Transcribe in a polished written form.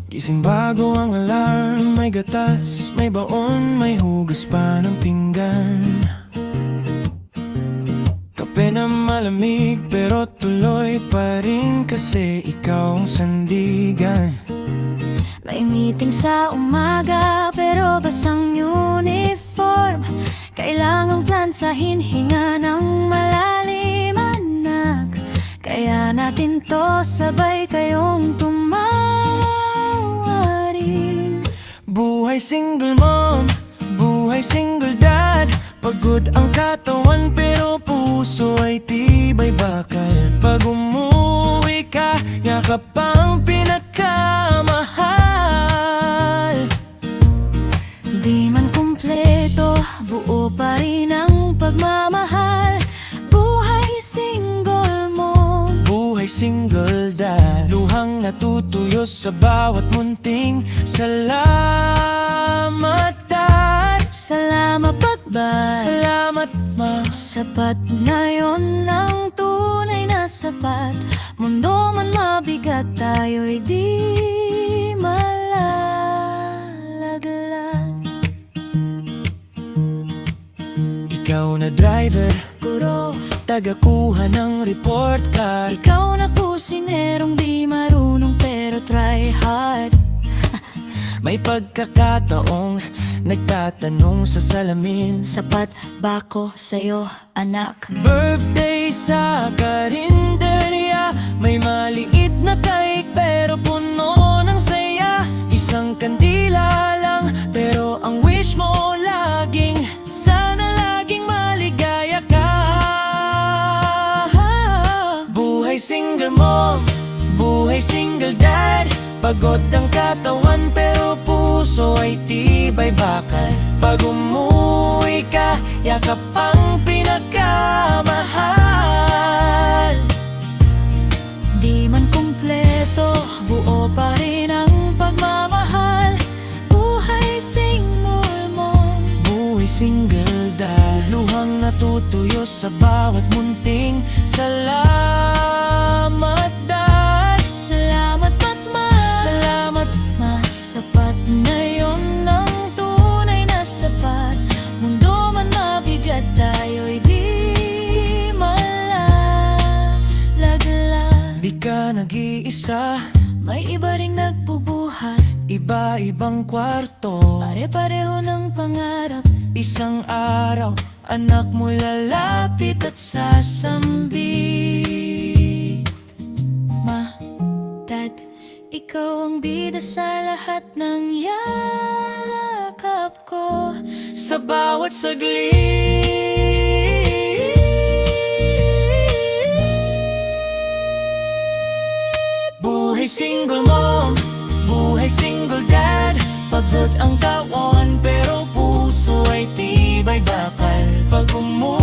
Gising bago ang alarm, may gatas, may baon, may hugas pa ng pinggan. Kape na malamig pero tuloy pa rin kasi ikaw ang sandigan. May meeting sa umaga pero basang uniform. Kailangang plansahin, hinga ng malalim, anak. Kaya natin to sabay kayong tumawa rin. Buhay single mom, buhay single dad. Pagod ang katawan pero puso ay tibay bakal. Pag umuwi ka, yakap ang pinakamahal. Di man kumpleto, buo pa rin ang pagmamahal. Buhay single mo, Buhay single dad. Luhang natutuyo sa bawat munting salamat dad. salamat patbay. Salamat ma. Sapat na yon ang tunay na sapat. Mundo man mabigat, tayo'y di malalaglag. Ikaw na driver, Guro, tagakuha ng report card. ikaw na kusinerong di marunong pero try hard. May pagkakataong nagtatanong sa salamin. Sapat ba ko sa'yo, anak? Birthday sa karinderya, may maliit na cake pero puno ng saya. Isang kandila lang pero ang wish mo laging sana laging maligaya ka. Buhay single mom, buhay single dad. Pagod ang katawan pero puso ay tibay bakal. Pag umuwi ka, yakap ang pinakamahal. Di man kumpleto, buo pa rin ang pagmamahal. Buhay single mo, Buhay single dad. Luhang natutuyo sa bawat munting salamat dad. salamat patma. Salamat Ma, sapat na yon ang tunay na sapat. Mundo man mabigat, tayo'y di malalaglag. di ka nag-iisa, May iba ring nagbubuhat, iba-ibang kwarto. pare-pareho ng pangarap. Isang araw, anak mo lalapit at sasambi. Ma, Dad, ikaw ang bida sa lahat ng yakap ko. Sa bawat saglit, buhay single mom, buhay single dad. Pagod ang kawan pero puso ay tibay bakal. Pag umuwi